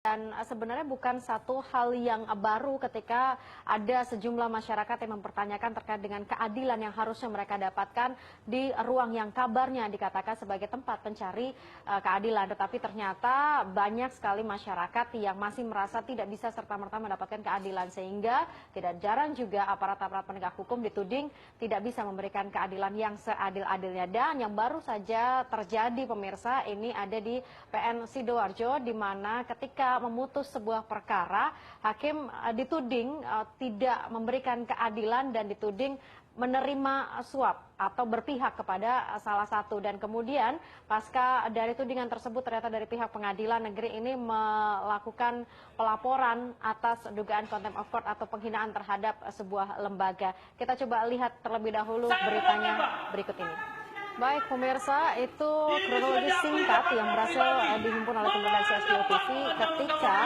Dan sebenarnya bukan satu hal yang baru ketika ada sejumlah masyarakat yang mempertanyakan terkait dengan keadilan yang harusnya mereka dapatkan di ruang yang kabarnya dikatakan sebagai tempat pencari keadilan. Tetapi ternyata banyak sekali masyarakat yang masih merasa tidak bisa serta-merta mendapatkan keadilan. Sehingga tidak jarang juga aparat-aparat penegak hukum dituding tidak bisa memberikan keadilan yang seadil-adilnya. Dan yang baru saja terjadi pemirsa ini ada di PN Sidoarjo, di mana ketika memutus sebuah perkara, hakim dituding tidak memberikan keadilan dan dituding menerima suap atau berpihak kepada salah satu. Dan kemudian pasca dari tudingan tersebut ternyata dari pihak pengadilan negeri ini melakukan pelaporan atas dugaan contempt of court atau penghinaan terhadap sebuah lembaga. Kita coba lihat terlebih dahulu beritanya berikut ini. Baik pemirsa, itu kronologi singkat yang berhasil dihimpun oleh tim redaksi SBO TV ketika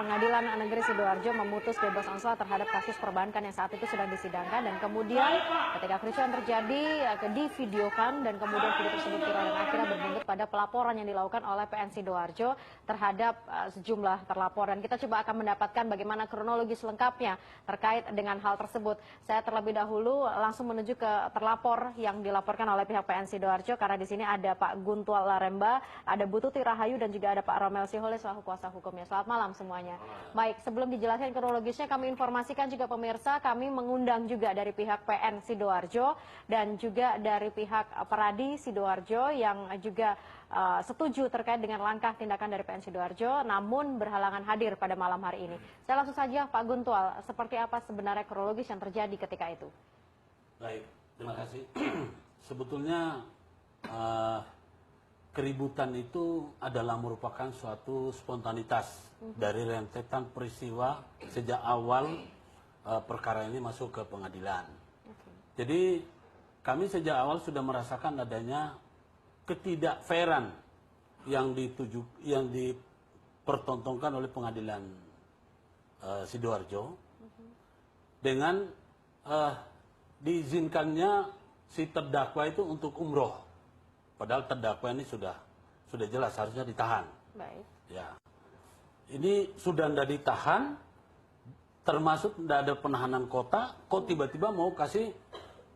Pengadilan Negeri Sidoarjo memutus bebas onslah terhadap kasus perbankan yang saat itu sedang disidangkan. Dan kemudian ketika kericuhan terjadi, divideokan dan kemudian video tersebut viral dan akhirnya berbuntut pada pelaporan yang dilakukan oleh PN Sidoarjo terhadap sejumlah terlapor. Dan kita coba akan mendapatkan bagaimana kronologi selengkapnya terkait dengan hal tersebut. Saya terlebih dahulu langsung menuju ke terlapor yang dilaporkan oleh pihak PN Sidoarjo, karena di sini ada Pak Guntual Laremba, ada Bu Tuti Rahayu, dan juga ada Pak Romel Sihole selaku kuasa hukumnya. Selamat malam semuanya. Baik, sebelum dijelaskan kronologisnya, kami informasikan juga pemirsa, kami mengundang juga dari pihak PN Sidoarjo dan juga dari pihak Peradi Sidoarjo yang juga setuju terkait dengan langkah tindakan dari PN Sidoarjo, namun berhalangan hadir pada malam hari ini. Saya langsung saja Pak Guntual, seperti apa sebenarnya kronologis yang terjadi ketika itu? Baik, terima kasih. Sebetulnya keributan itu adalah merupakan suatu spontanitas dari rentetan peristiwa sejak awal perkara ini masuk ke pengadilan. Jadi kami sejak awal sudah merasakan adanya ketidakfairan yang dipertontonkan oleh pengadilan Sidoarjo dengan diizinkannya si terdakwa itu untuk umroh, padahal terdakwa ini sudah jelas harusnya ditahan. Baik. Ya, ini sudah tidak ditahan, termasuk tidak ada penahanan kota, kok tiba-tiba mau kasih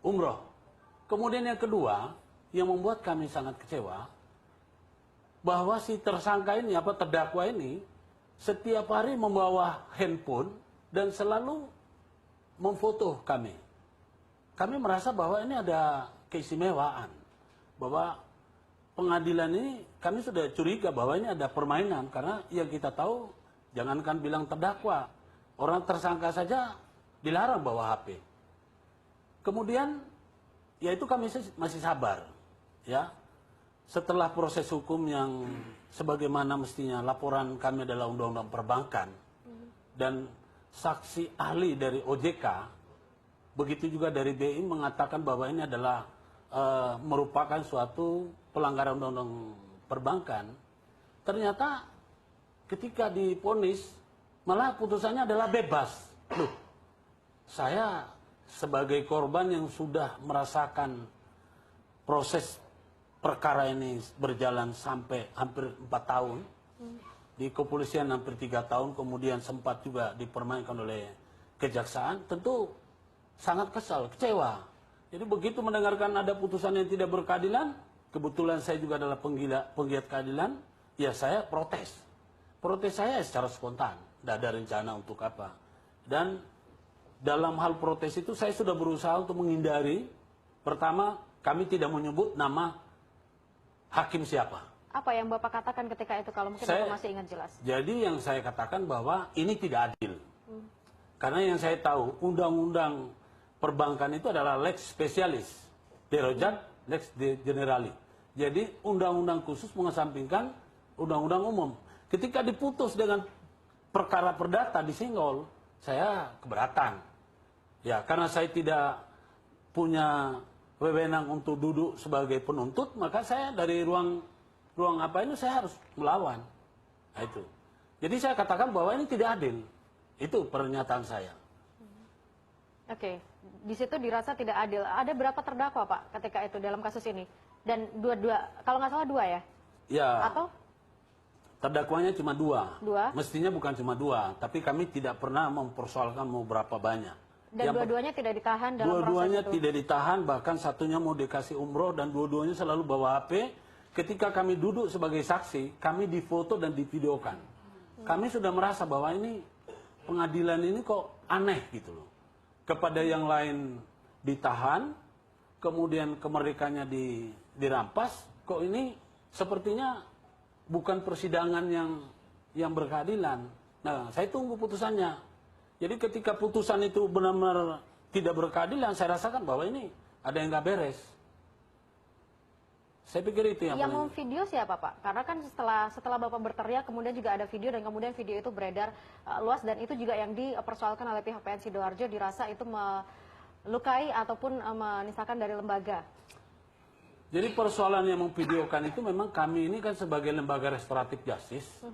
umroh. Kemudian yang kedua, yang membuat kami sangat kecewa, bahwa si tersangka ini, terdakwa ini, setiap hari membawa handphone dan selalu memfoto kami. Kami merasa bahwa ini ada keistimewaan, bahwa pengadilan ini kami sudah curiga bahwa ini ada permainan, karena yang kita tahu, jangankan bilang terdakwa, orang tersangka saja dilarang bawa HP. Kemudian, ya itu kami masih sabar, ya. Setelah proses hukum yang sebagaimana mestinya, laporan kami adalah undang-undang perbankan dan saksi ahli dari OJK. Begitu juga dari BI mengatakan bahwa ini adalah merupakan suatu pelanggaran undang-undang perbankan. Ternyata ketika divonis malah putusannya adalah bebas. Loh, saya sebagai korban yang sudah merasakan proses perkara ini berjalan sampai hampir 4 tahun, di kepolisian hampir 3 tahun, kemudian sempat juga dipermainkan oleh kejaksaan, tentu sangat kesal, kecewa. Jadi begitu mendengarkan ada putusan yang tidak berkeadilan, kebetulan saya juga adalah penggiat keadilan, ya saya protes. Protes saya secara spontan, tidak ada rencana untuk apa. Dan dalam hal protes itu saya sudah berusaha untuk menghindari, pertama kami tidak menyebut nama hakim siapa. Apa yang Bapak katakan ketika itu, kalau mungkin Bapak masih ingat jelas? Jadi yang saya katakan bahwa ini tidak adil. Karena yang saya tahu, undang-undang perbankan itu adalah lex specialis, derojat lex generali. Jadi undang-undang khusus mengesampingkan undang-undang umum. Ketika diputus dengan perkara perdata disenggol, saya keberatan. Ya, karena saya tidak punya wewenang untuk duduk sebagai penuntut, maka saya dari ruang apa ini saya harus melawan. Nah, itu. Jadi saya katakan bahwa ini tidak adil. Itu pernyataan saya. Oke, di situ dirasa tidak adil. Ada berapa terdakwa Pak ketika itu dalam kasus ini? Dan dua, kalau nggak salah 2 ya? Ya. Atau? Terdakwanya cuma dua. Dua. Mestinya bukan cuma dua, tapi kami tidak pernah mempersoalkan mau berapa banyak. Dan dua-duanya tidak ditahan dalam Dua-duanya proses itu. tidak ditahan, bahkan satunya mau dikasih umroh dan dua-duanya selalu bawa HP. Ketika kami duduk sebagai saksi, kami difoto dan divideokan. Kami sudah merasa bahwa ini pengadilan ini kok aneh gitu loh. Kepada yang lain ditahan, kemudian kemerdekaannya dirampas, kok ini sepertinya bukan persidangan yang berkeadilan. Nah, saya tunggu putusannya. Jadi ketika putusan itu benar-benar tidak berkeadilan, saya rasakan bahwa ini ada yang nggak beres. Saya pikir itu yang paling... memvideo siapa Pak? Karena kan setelah Bapak berteriak, kemudian juga ada video dan kemudian video itu beredar luas dan itu juga yang dipersoalkan oleh pihak PN Sidoarjo, dirasa itu melukai ataupun menistakan dari lembaga. Jadi persoalan yang memvideokan itu memang kami ini kan sebagai lembaga restoratif justice,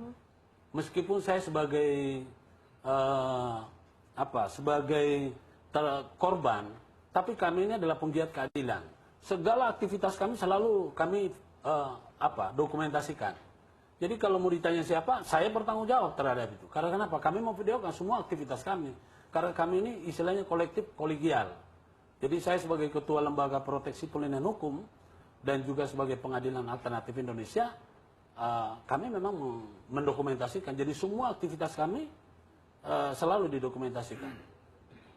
meskipun saya sebagai sebagai korban, tapi kami ini adalah penggiat keadilan. Segala aktivitas kami selalu kami dokumentasikan. Jadi kalau mau ditanya siapa, saya bertanggung jawab terhadap itu. Karena kenapa? Kami mau videokan semua aktivitas kami. Karena kami ini istilahnya kolektif kolegial. Jadi saya sebagai ketua lembaga proteksi pelindungan hukum dan juga sebagai pengadilan alternatif Indonesia, kami memang mendokumentasikan. Jadi semua aktivitas kami selalu didokumentasikan.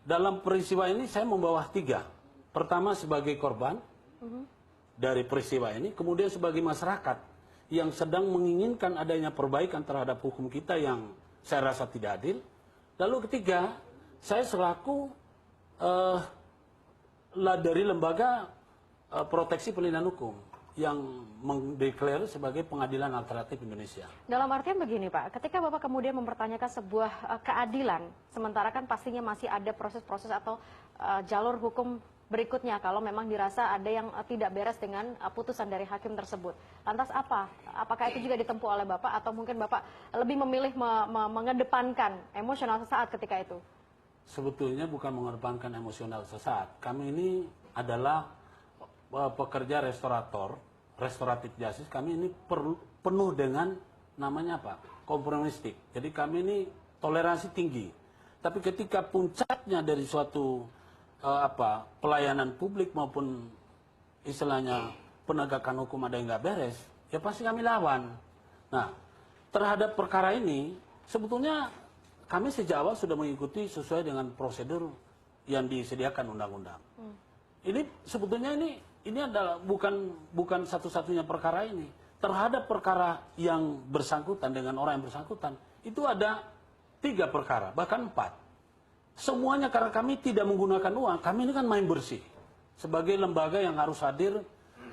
Dalam peristiwa ini saya membawa 3. Pertama sebagai korban dari peristiwa ini, kemudian sebagai masyarakat yang sedang menginginkan adanya perbaikan terhadap hukum kita yang saya rasa tidak adil. Lalu ketiga, saya selaku dari lembaga proteksi pelindungan hukum yang mendeklar sebagai pengadilan alternatif Indonesia. Dalam artian begini Pak, ketika Bapak kemudian mempertanyakan sebuah keadilan, sementara kan pastinya masih ada proses-proses atau jalur hukum berikutnya kalau memang dirasa ada yang tidak beres dengan putusan dari hakim tersebut. Lantas apa? Apakah itu juga ditempuh oleh Bapak atau mungkin Bapak lebih memilih mengedepankan emosional sesaat ketika itu? Sebetulnya bukan mengedepankan emosional sesaat. Kami ini adalah pekerja restoratif justice. Kami ini penuh dengan namanya apa? Kompromistik. Jadi kami ini toleransi tinggi. Tapi ketika puncaknya dari suatu pelayanan publik maupun istilahnya penegakan hukum ada yang nggak beres, ya pasti kami lawan. Nah, terhadap perkara ini sebetulnya kami sejak awal sudah mengikuti sesuai dengan prosedur yang disediakan undang-undang. Ini sebetulnya ini adalah bukan satu-satunya perkara ini. Terhadap perkara yang bersangkutan dengan orang yang bersangkutan itu ada 3 perkara, bahkan 4. Semuanya karena kami tidak menggunakan uang. Kami ini kan main bersih. Sebagai lembaga yang harus hadir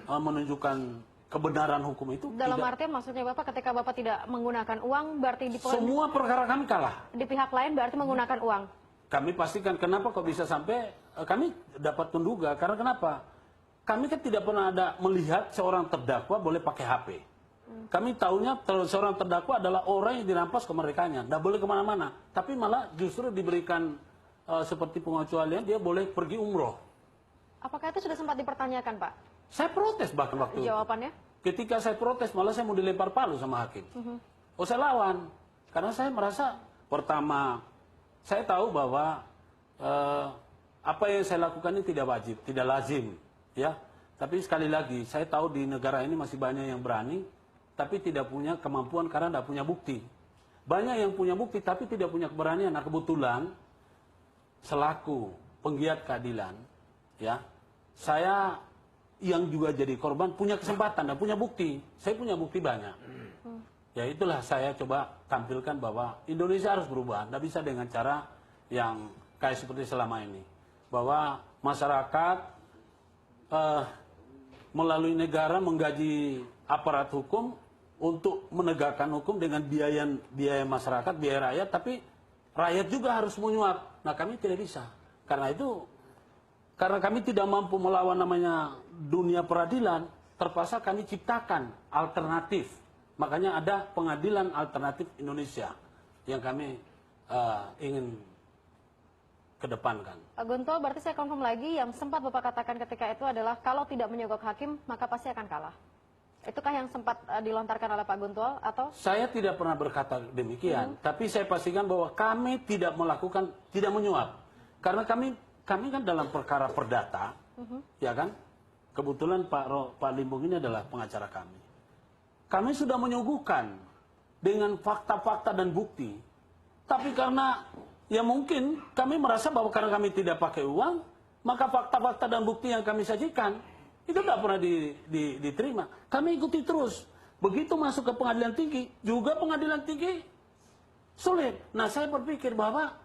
menunjukkan kebenaran hukum itu. Dalam artian maksudnya Bapak ketika Bapak tidak menggunakan uang berarti semua perkara kami kalah. Di pihak lain berarti menggunakan uang. Kami pastikan kenapa kok bisa sampai kami dapat menduga karena kenapa? Kami kan tidak pernah ada melihat seorang terdakwa boleh pakai HP. Kami tahunya seorang terdakwa adalah orang yang dirampas kemerdekaannya, tidak boleh kemana-mana. Tapi malah justru diberikan seperti pengecualian dia boleh pergi umroh. Apakah itu sudah sempat dipertanyakan Pak? Saya protes bahkan waktu Jawabannya? itu. Ketika saya protes malah saya mau dilempar palu sama hakim. Oh saya lawan karena saya merasa pertama saya tahu bahwa apa yang saya lakukan ini tidak wajib, tidak lazim, ya. Tapi sekali lagi saya tahu di negara ini masih banyak yang berani tapi tidak punya kemampuan karena tidak punya bukti. Banyak yang punya bukti tapi tidak punya keberanian. Nah kebetulan selaku penggiat keadilan, ya, saya yang juga jadi korban punya kesempatan dan punya bukti. Saya punya bukti banyak. Ya itulah saya coba tampilkan bahwa Indonesia harus berubah. Tidak bisa dengan cara yang kayak seperti selama ini. Bahwa masyarakat melalui negara menggaji aparat hukum untuk menegakkan hukum dengan biaya masyarakat, biaya rakyat, tapi rakyat juga harus menyuap. Nah kami tidak bisa. Karena itu, karena kami tidak mampu melawan namanya dunia peradilan, terpaksa kami ciptakan alternatif. Makanya ada pengadilan alternatif Indonesia yang kami ingin kedepankan. Pak Gunto, berarti saya konfirm lagi yang sempat Bapak katakan ketika itu adalah kalau tidak menyogok hakim, maka pasti akan kalah. Itukah yang sempat dilontarkan oleh Pak Guntual atau? Saya tidak pernah berkata demikian, tapi saya pastikan bahwa kami tidak melakukan, tidak menyuap. Karena kami kan dalam perkara perdata, ya kan? Kebetulan Pak Limbong ini adalah pengacara kami. Kami sudah menyuguhkan dengan fakta-fakta dan bukti. Tapi karena ya mungkin kami merasa bahwa karena kami tidak pakai uang, maka fakta-fakta dan bukti yang kami sajikan itu tidak pernah diterima. Kami ikuti terus. Begitu masuk ke pengadilan tinggi, juga pengadilan tinggi sulit. Nah, saya berpikir bahwa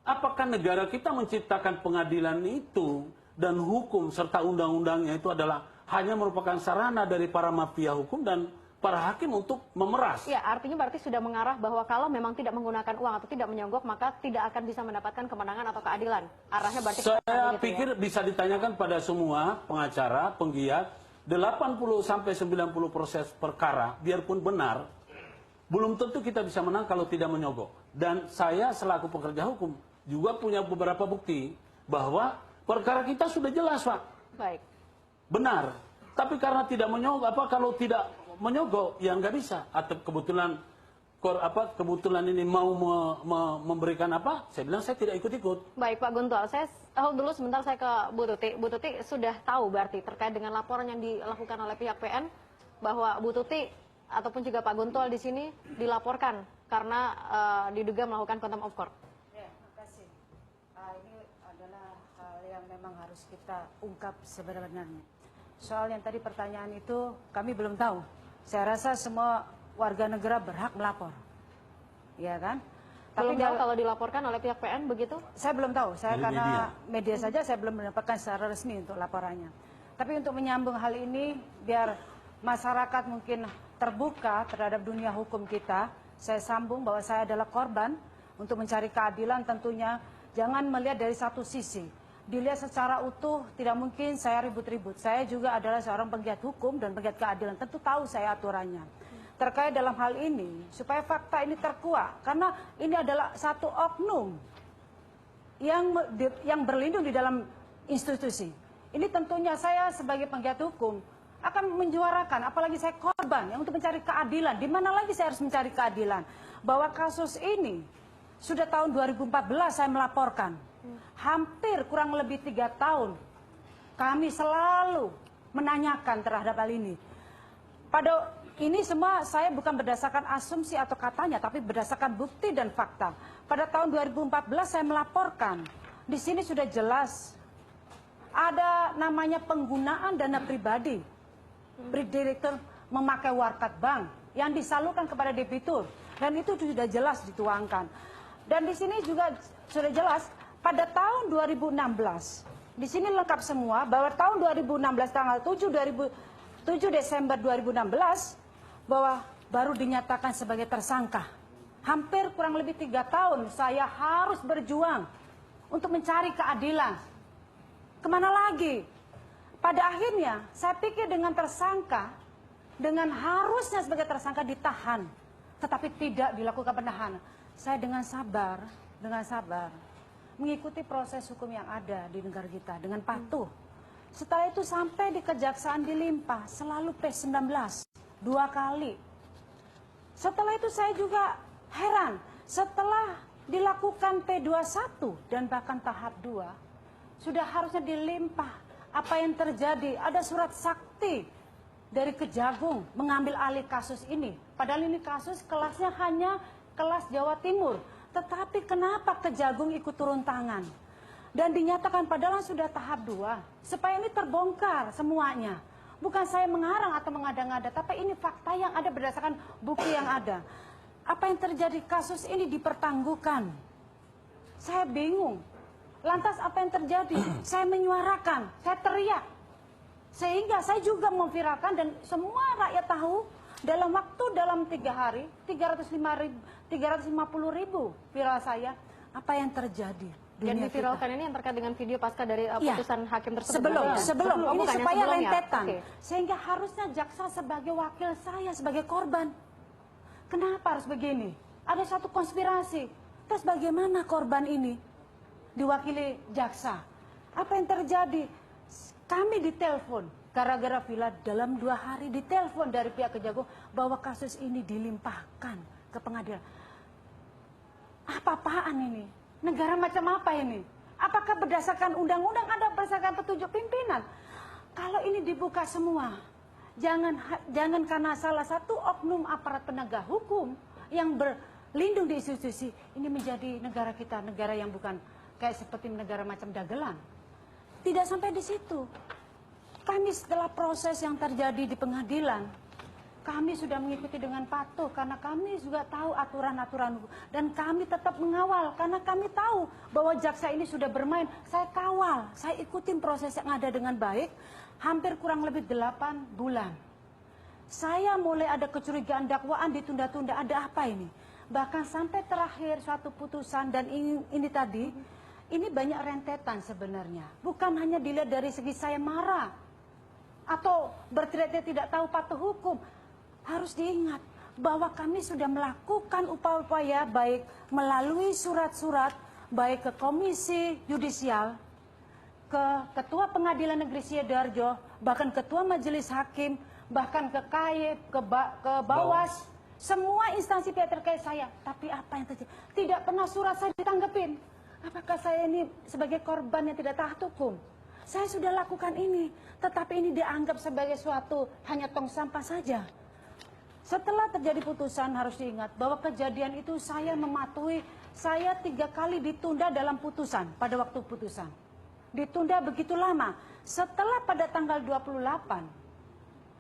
apakah negara kita menciptakan pengadilan itu dan hukum serta undang-undangnya itu adalah hanya merupakan sarana dari para mafia hukum dan para hakim untuk memeras. Ya, artinya berarti sudah mengarah bahwa kalau memang tidak menggunakan uang atau tidak menyogok, maka tidak akan bisa mendapatkan kemenangan atau keadilan. Arahnya berarti saya gitu, pikir ya? bisa ditanyakan pada semua pengacara, penggiat, 80-90% proses perkara, biarpun benar, belum tentu kita bisa menang kalau tidak menyogok. Dan saya selaku pekerja hukum juga punya beberapa bukti bahwa perkara kita sudah jelas, Pak. Baik. Benar. Tapi karena tidak menyogok, kalau tidak menyogok, ya nggak bisa. Atau kebetulan ini mau memberikan apa? Saya bilang saya tidak ikut-ikut. Baik, Pak Guntual, saya hold dulu sebentar, saya ke Bu Tuti. Bu Tuti sudah tahu berarti terkait dengan laporan yang dilakukan oleh pihak PN bahwa Bu Tuti ataupun juga Pak Guntual di sini dilaporkan karena diduga melakukan contempt of court. Ya, makasih. Ini adalah hal yang memang harus kita ungkap sebenarnya. Soal yang tadi pertanyaan itu kami belum tahu. Saya rasa semua warga negara berhak melapor, ya kan? Belum tahu kalau dilaporkan oleh pihak PN begitu? Saya belum tahu. Saya Dari karena media saja saya belum mendapatkan secara resmi untuk laporannya. Tapi untuk menyambung hal ini, biar masyarakat mungkin terbuka terhadap dunia hukum kita, saya sambung bahwa saya adalah korban untuk mencari keadilan. Tentunya jangan melihat dari satu sisi. Dilihat secara utuh, tidak mungkin saya ribut-ribut. Saya juga adalah seorang penggiat hukum dan penggiat keadilan. Tentu tahu saya aturannya. Terkait dalam hal ini, supaya fakta ini terkuak. Karena ini adalah satu oknum yang berlindung di dalam institusi. Ini tentunya saya sebagai penggiat hukum akan menyuarakan, apalagi saya korban yang untuk mencari keadilan. Di mana lagi saya harus mencari keadilan? Bahwa kasus ini sudah tahun 2014 saya melaporkan. Hampir kurang lebih 3 tahun kami selalu menanyakan terhadap hal ini. Pada ini semua saya bukan berdasarkan asumsi atau katanya, tapi berdasarkan bukti dan fakta. Pada tahun 2014 saya melaporkan. Di sini sudah jelas ada namanya penggunaan dana pribadi. Direktur memakai warkat bank yang disalurkan kepada debitur, dan itu sudah jelas dituangkan. Dan di sini juga sudah jelas pada tahun 2016, di sini lengkap semua bahwa tahun 2016 tanggal 7 Desember 2016 bahwa baru dinyatakan sebagai tersangka. Hampir kurang lebih 3 tahun saya harus berjuang untuk mencari keadilan. Kemana lagi? Pada akhirnya saya pikir dengan tersangka, dengan harusnya sebagai tersangka ditahan, tetapi tidak dilakukan penahanan. Saya dengan sabar mengikuti proses hukum yang ada di negara kita dengan patuh. Setelah itu sampai di kejaksaan dilimpah, selalu P19 2 kali. Setelah itu saya juga heran, setelah dilakukan P21 dan bahkan tahap 2, sudah harusnya dilimpah. Apa yang terjadi? Ada surat sakti dari Kejagung mengambil alih kasus ini. Padahal ini kasus kelasnya hanya kelas Jawa Timur. Tetapi kenapa Kejagung ikut turun tangan? Dan dinyatakan padahal sudah tahap 2. Supaya ini terbongkar semuanya. Bukan saya mengarang atau mengada-ngada, tapi ini fakta yang ada berdasarkan bukti yang ada. Apa yang terjadi? Kasus ini dipertangguhkan. Saya bingung. Lantas apa yang terjadi? Saya menyuarakan, saya teriak. Sehingga saya juga memviralkan dan semua rakyat tahu dalam 3 hari, 350 ribu viral saya. Apa yang terjadi? Yang diviralkan ini yang terkait dengan video pasca dari putusan hakim tersebut. Sebelum ini bukan supaya yang rentetan. Okay. Sehingga harusnya jaksa sebagai wakil saya, sebagai korban. Kenapa harus begini? Ada satu konspirasi. Terus bagaimana korban ini diwakili jaksa? Apa yang terjadi? Kami ditelepon gara-gara villa dalam 2 hari ditelepon dari pihak Kejagung bahwa kasus ini dilimpahkan ke pengadilan. Apa-apaan ini? Negara macam apa ini? Apakah berdasarkan undang-undang ada berdasarkan petunjuk pimpinan? Kalau ini dibuka semua, jangan karena salah satu oknum aparat penegak hukum yang berlindung di institusi ini menjadi negara kita, negara yang bukan kayak seperti negara macam dagelan. Tidak sampai di situ. Kami setelah proses yang terjadi di pengadilan, kami sudah mengikuti dengan patuh karena kami juga tahu aturan-aturan hukum. Dan kami tetap mengawal karena kami tahu bahwa jaksa ini sudah bermain. Saya kawal, saya ikutin proses yang ada dengan baik, hampir kurang lebih 8 bulan. Saya mulai ada kecurigaan dakwaan ditunda-tunda, ada apa ini? Bahkan sampai terakhir suatu putusan dan ini tadi, ini banyak rentetan sebenarnya. Bukan hanya dilihat dari segi saya marah atau berteriak tidak tahu patuh hukum. Harus diingat bahwa kami sudah melakukan upaya-upaya baik melalui surat-surat, baik ke Komisi Yudisial, ke Ketua Pengadilan Negeri Sidoarjo, bahkan Ketua Majelis Hakim, bahkan ke KAI, ke Bawas, semua instansi pihak terkait saya. Tapi apa yang terjadi? Tidak pernah surat saya ditanggepin. Apakah saya ini sebagai korban yang tidak taat hukum? Saya sudah lakukan ini, tetapi ini dianggap sebagai suatu hanya tong sampah saja. Setelah terjadi putusan harus diingat bahwa kejadian itu saya mematuhi, saya 3 kali ditunda dalam putusan pada waktu putusan. Ditunda begitu lama. Setelah pada tanggal 28,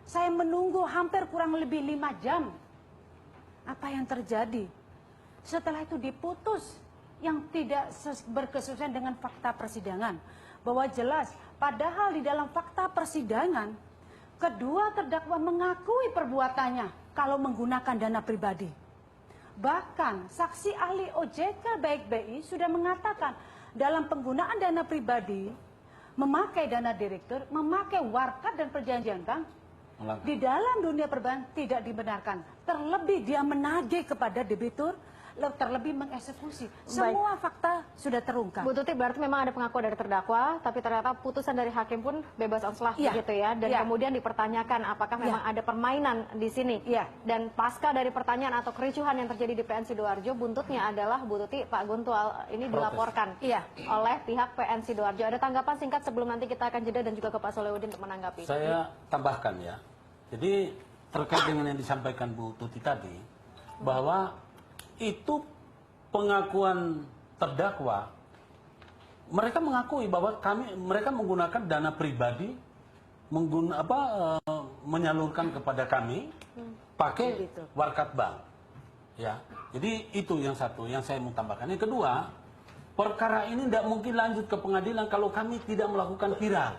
saya menunggu hampir kurang lebih 5 jam. Apa yang terjadi? Setelah itu diputus yang tidak berkesesuaian dengan fakta persidangan. Bahwa jelas, padahal di dalam fakta persidangan, kedua terdakwa mengakui perbuatannya kalau menggunakan dana pribadi. Bahkan saksi ahli OJK baik BI sudah mengatakan dalam penggunaan dana pribadi, memakai dana direktur, memakai warkat dan perjanjian bank, di dalam dunia perbankan tidak dibenarkan. Terlebih dia menagih kepada debitur, terlebih mengeksekusi. Semua fakta sudah terungkap. Bu Tuti, berarti memang ada pengakuan dari terdakwa, tapi ternyata putusan dari hakim pun bebas onslah begitu ya. Dan kemudian dipertanyakan apakah memang ada permainan di sini. Dan pasca dari pertanyaan atau kericuhan yang terjadi di PN Sidoarjo, buntutnya adalah Bu Tuti, Pak Guntual ini dilaporkan oleh pihak PN Sidoarjo. Ada tanggapan singkat sebelum nanti kita akan jeda dan juga ke Pak Solehudin untuk menanggapi. Saya tambahkan ya. Jadi terkait dengan yang disampaikan Bu Tuti tadi, bahwa itu pengakuan terdakwa, mereka mengakui bahwa mereka menggunakan dana pribadi, menyalurkan kepada kami pakai warkat bank, ya. Jadi itu yang satu yang saya mau tambahkan. Yang kedua, perkara ini tidak mungkin lanjut ke pengadilan kalau kami tidak melakukan viral.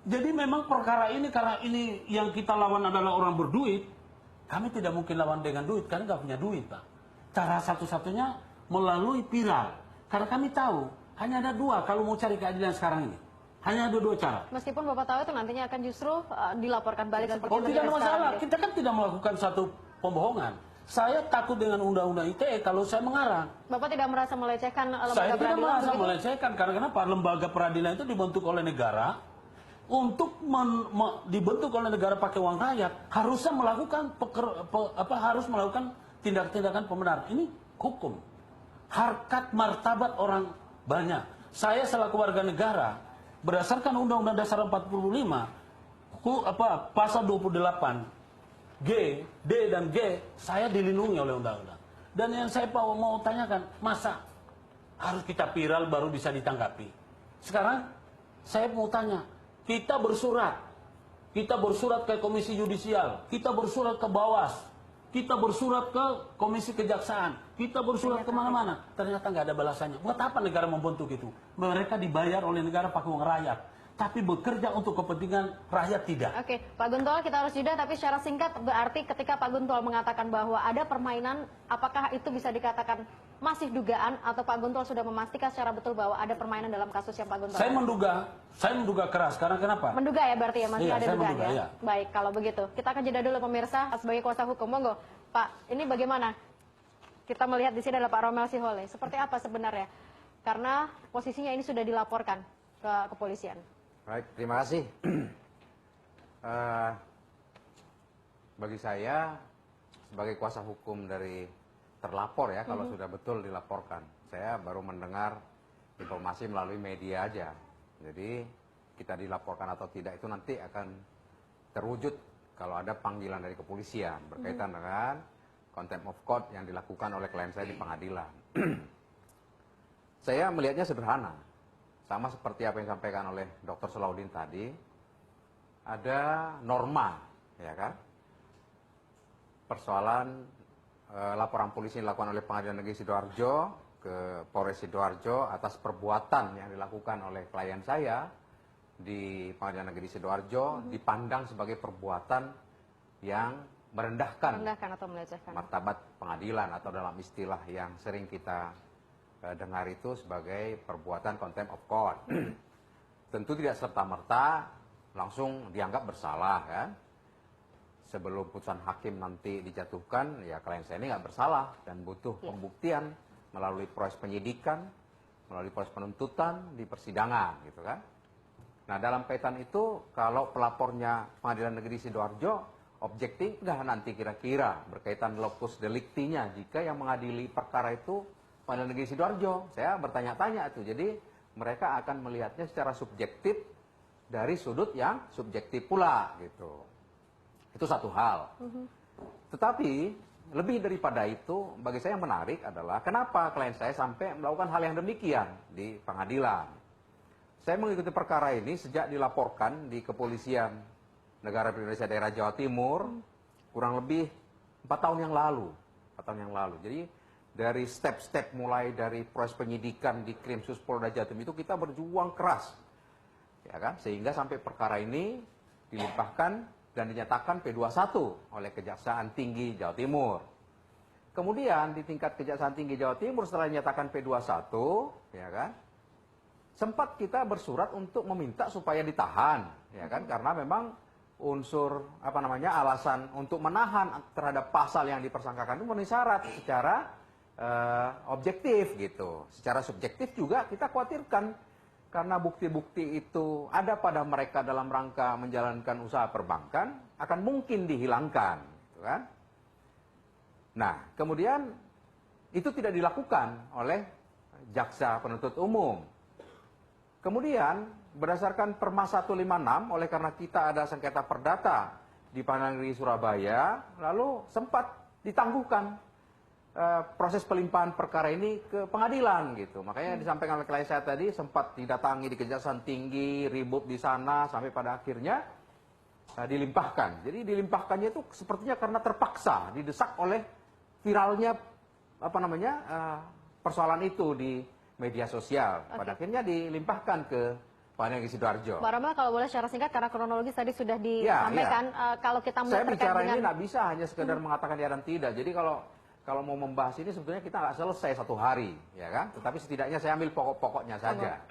Jadi memang perkara ini karena ini yang kita lawan adalah orang berduit, kami tidak mungkin lawan dengan duit karena nggak punya duit, Pak. Cara satu-satunya melalui viral. Karena kami tahu hanya ada 2 kalau mau cari keadilan sekarang ini. Hanya ada 2 cara. Meskipun Bapak tahu itu nantinya akan justru dilaporkan balik seperti tidak ada masalah. Kita kan tidak melakukan satu pembohongan. Saya takut dengan undang-undang ITE kalau saya mengarang. Bapak tidak merasa melecehkan lembaga Saya tidak peradilan merasa begitu? melecehkan. Karena kenapa? Lembaga peradilan itu dibentuk oleh negara untuk dibentuk oleh negara pakai uang rakyat. Harusnya melakukan harus melakukan tindak-tindakan pembenar. Ini hukum. Harkat martabat orang banyak. Saya selaku warga negara, berdasarkan Undang-Undang Dasar 45, pasal 28, G, D, dan G, saya dilindungi oleh undang-undang. Dan yang saya mau tanyakan, masa harus kita viral baru bisa ditanggapi? Sekarang, saya mau tanya, kita bersurat ke Komisi Yudisial, kita bersurat ke Bawas, kita bersurat ke Komisi Kejaksaan, kita bersurat kemana-mana, ternyata nggak ada balasannya. Buat apa negara membentuk itu? Mereka dibayar oleh negara pakai uang rakyat, tapi bekerja untuk kepentingan rakyat tidak. Oke, Pak Guntual, kita harus jeda, tapi secara singkat berarti ketika Pak Guntual mengatakan bahwa ada permainan, apakah itu bisa dikatakan masih dugaan atau Pak Guntual sudah memastikan secara betul bahwa ada permainan dalam kasus yang Pak Guntual? Saya menduga keras, karena kenapa? Menduga ya berarti ya, masih ada dugaan ya? Iya. Baik, kalau begitu. Kita akan jeda dulu pemirsa sebagai kuasa hukum. Monggo, Pak, ini bagaimana? Kita melihat di sini adalah Pak Romel Sihole. Seperti apa sebenarnya? Karena posisinya ini sudah dilaporkan ke kepolisian. Baik, terima kasih. Eh, bagi saya sebagai kuasa hukum dari terlapor ya, kalau sudah betul dilaporkan, saya baru mendengar informasi melalui media aja. Jadi kita dilaporkan atau tidak itu nanti akan terwujud kalau ada panggilan dari kepolisian berkaitan dengan contempt of court yang dilakukan oleh klien saya di pengadilan. Saya melihatnya sederhana, sama seperti apa yang disampaikan oleh Dr. Salahuddin tadi. Ada norma, ya kan? Persoalan laporan polisi yang dilakukan oleh Pengadilan Negeri Sidoarjo ke Polres Sidoarjo atas perbuatan yang dilakukan oleh klien saya di Pengadilan Negeri Sidoarjo dipandang sebagai perbuatan yang merendahkan atau melecehkan. martabat pengadilan, atau dalam istilah yang sering kita dengar itu sebagai perbuatan contempt of court. Tentu tidak serta-merta langsung dianggap bersalah kan. Sebelum putusan hakim nanti dijatuhkan, ya klien saya ini nggak bersalah dan butuh pembuktian melalui proses penyidikan, melalui proses penuntutan di persidangan gitu kan. Nah dalam kaitan itu kalau pelapornya Pengadilan Negeri Sidoarjo objektif nggak nanti kira-kira berkaitan locus delictinya jika yang mengadili perkara itu Pengadilan Negeri Sidoarjo? Saya bertanya-tanya itu. Jadi mereka akan melihatnya secara subjektif dari sudut yang subjektif pula gitu. Itu satu hal. Tetapi lebih daripada itu, bagi saya yang menarik adalah kenapa klien saya sampai melakukan hal yang demikian di pengadilan. Saya mengikuti perkara ini sejak dilaporkan di Kepolisian Negara Republik Indonesia Daerah Jawa Timur kurang lebih 4 tahun yang lalu. 4 tahun yang lalu. Jadi dari step-step mulai dari proses penyidikan di Krimsus Polda Jatim itu kita berjuang keras. Ya kan? Sehingga sampai perkara ini dilimpahkan dan dinyatakan P21 oleh Kejaksaan Tinggi Jawa Timur. Kemudian di tingkat Kejaksaan Tinggi Jawa Timur setelah dinyatakan P21, ya kan? Sempat kita bersurat untuk meminta supaya ditahan, ya kan? Karena memang unsur alasan untuk menahan terhadap pasal yang dipersangkakan itu memenuhi syarat secara objektif gitu. Secara subjektif juga kita khawatirkan karena bukti-bukti itu ada pada mereka dalam rangka menjalankan usaha perbankan akan mungkin dihilangkan, gitu kan? Nah, kemudian itu tidak dilakukan oleh jaksa penuntut umum. Kemudian berdasarkan Perma 156, oleh karena kita ada sengketa perdata di Pengadilan Negeri Surabaya, lalu sempat ditangguhkan proses pelimpahan perkara ini ke pengadilan gitu. Makanya disampaikan oleh klien saya tadi sempat didatangi di Kejaksaan Tinggi, ribut di sana sampai pada akhirnya dilimpahkan. Jadi dilimpahkannya itu sepertinya karena terpaksa didesak oleh viralnya persoalan itu di media sosial. Pada akhirnya dilimpahkan ke Pengadilan Negeri Sidoarjo. Mbak Rommel, kalau boleh secara singkat karena kronologis tadi sudah disampaikan, kalau kita saya melihat bicara dengan ini nggak bisa hanya sekedar mengatakan ya dan tidak. Jadi kalau mau membahas ini sebetulnya kita nggak selesai 1 hari, ya kan? Tetapi setidaknya saya ambil pokok-pokoknya saja.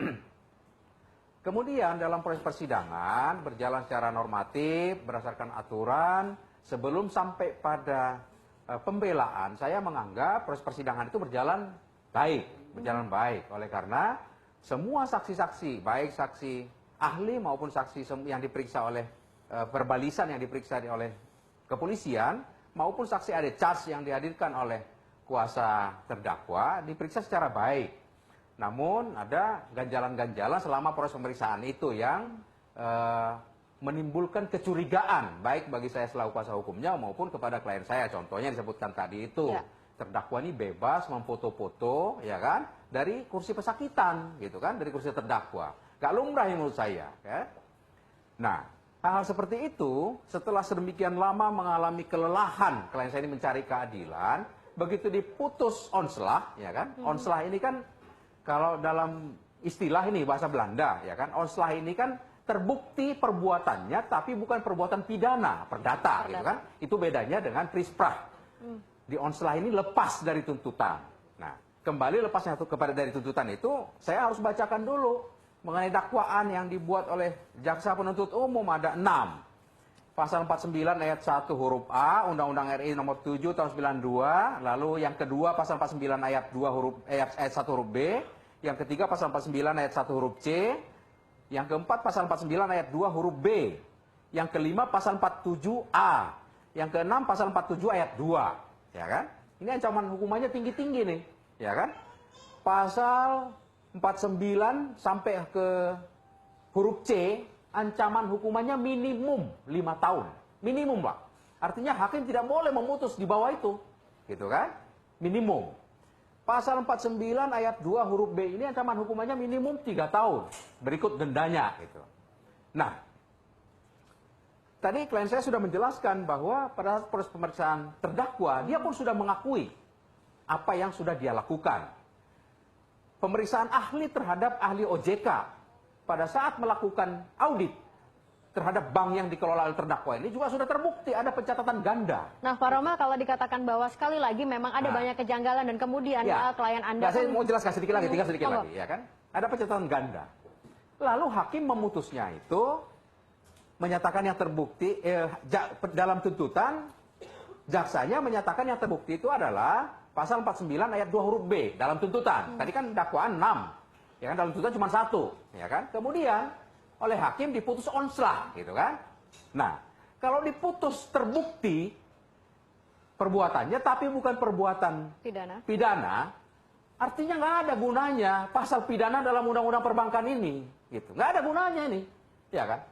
Kemudian dalam proses persidangan berjalan secara normatif berdasarkan aturan. Sebelum sampai pada pembelaan, saya menganggap proses persidangan itu berjalan baik. Oleh karena semua saksi-saksi, baik saksi ahli maupun saksi yang diperiksa oleh verbalisan yang diperiksa oleh kepolisian, maupun saksi ada charge yang dihadirkan oleh kuasa terdakwa diperiksa secara baik. Namun ada ganjalan-ganjalan selama proses pemeriksaan itu yang menimbulkan kecurigaan baik bagi saya selaku kuasa hukumnya maupun kepada klien saya. Contohnya disebutkan tadi itu terdakwa ini bebas memfoto-foto, ya kan, dari kursi pesakitan, gitu kan, dari kursi terdakwa. Gak lumrah menurut saya. Kan? Nah. Hal-hal seperti itu, setelah sedemikian lama mengalami kelelahan, klien saya ini mencari keadilan, begitu diputus onslah, ya kan? Onslah ini kan, kalau dalam istilah ini bahasa Belanda, ya kan? Onslah ini kan terbukti perbuatannya, tapi bukan perbuatan pidana, perdata, gitu kan? Itu bedanya dengan prisprah. Di onslah ini lepas dari tuntutan. Nah, kembali lepasnya kepada dari tuntutan itu, saya harus bacakan dulu mengenai dakwaan yang dibuat oleh jaksa penuntut umum ada 6. Pasal 49 ayat 1 huruf A, Undang-Undang RI nomor 7 tahun 92, lalu yang kedua pasal 49 ayat 1 huruf B, yang ketiga pasal 49 ayat 1 huruf C, yang keempat pasal 49 ayat 2 huruf B, yang kelima pasal 47A, yang keenam pasal 47 ayat 2, ya kan? Ini ancaman hukumannya tinggi-tinggi nih, ya kan? Pasal 49 sampai ke huruf C, ancaman hukumannya minimum 5 tahun. Minimum, Pak. Artinya hakim tidak boleh memutus di bawah itu, gitu kan? Minimum. Pasal 49 ayat 2 huruf B ini ancaman hukumannya minimum 3 tahun. Berikut dendanya, gitu. Nah, tadi klien saya sudah menjelaskan bahwa pada proses pemeriksaan terdakwa, dia pun sudah mengakui apa yang sudah dia lakukan. Pemeriksaan ahli terhadap ahli OJK pada saat melakukan audit terhadap bank yang dikelola oleh terdakwa ini juga sudah terbukti ada pencatatan ganda. Nah, Pak Romel, kalau dikatakan bahwa sekali lagi memang ada banyak kejanggalan dan kemudian klien Anda... Ya, saya mau jelaskan sedikit lagi, tinggal sedikit Monggo. lagi, ya kan? Ada pencatatan ganda. Lalu hakim memutusnya itu menyatakan yang terbukti dalam tuntutan, jaksanya menyatakan yang terbukti itu adalah pasal 49 ayat 2 huruf B dalam tuntutan. Tadi kan dakwaan 6, ya kan, dalam tuntutan cuma 1, ya kan? Kemudian oleh hakim diputus onslah, gitu kan? Nah, kalau diputus terbukti perbuatannya tapi bukan perbuatan pidana, artinya nggak ada gunanya pasal pidana dalam undang-undang perbankan ini, gitu. Nggak ada gunanya ini, ya kan?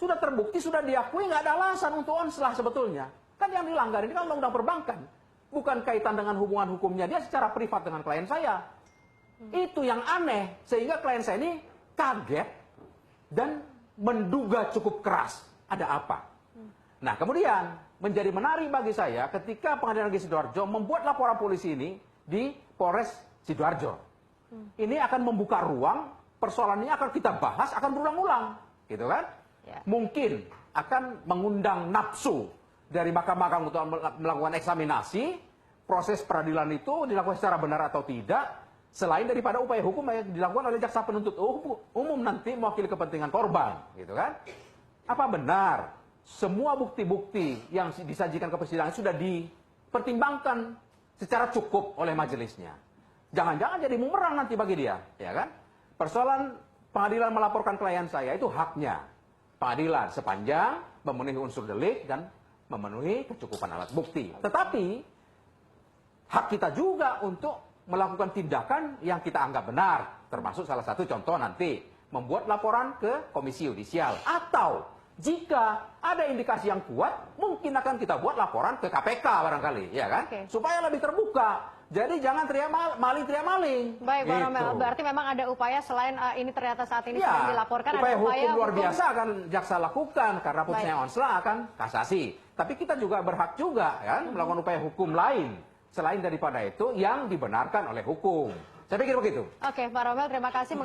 Sudah terbukti, sudah diakui, nggak ada alasan untuk onslah sebetulnya. Kan yang dilanggar ini kan undang-undang perbankan. Bukan kaitan dengan hubungan hukumnya dia secara privat dengan klien saya. Itu yang aneh, sehingga klien saya ini kaget dan menduga cukup keras. Ada apa? Nah, kemudian menjadi menarik bagi saya ketika Pengadilan Negeri Sidoarjo membuat laporan polisi ini di Polres Sidoarjo. Ini akan membuka ruang, persoalan ini akan kita bahas, akan berulang-ulang. Gitu kan? Ya. Mungkin akan mengundang nafsu dari Mahkamah Agung untuk melakukan eksaminasi, proses peradilan itu dilakukan secara benar atau tidak, selain daripada upaya hukum yang dilakukan oleh jaksa penuntut umum nanti mewakili kepentingan korban, gitu kan? Apa benar semua bukti-bukti yang disajikan ke persidangan sudah dipertimbangkan secara cukup oleh majelisnya? Jangan-jangan jadi bumerang nanti bagi dia, ya kan? Persoalan pengadilan melaporkan klien saya itu haknya pengadilan sepanjang memenuhi unsur delik dan memenuhi kecukupan alat bukti. Tetapi hak kita juga untuk melakukan tindakan yang kita anggap benar, termasuk salah satu contoh nanti membuat laporan ke Komisi Yudisial, atau jika ada indikasi yang kuat mungkin akan kita buat laporan ke KPK barangkali, ya kan? Supaya lebih terbuka. Jadi jangan teriak maling teriak maling. Baik, Pak Romel, berarti memang ada upaya selain ini ternyata saat ini sedang dilaporkan, upaya ada upaya hukum luar biasa akan jaksa lakukan karena putusnya onslah akan kasasi. Tapi kita juga berhak juga kan melakukan upaya hukum lain selain daripada itu yang dibenarkan oleh hukum. Saya pikir begitu. Oke, Pak Romel, terima kasih.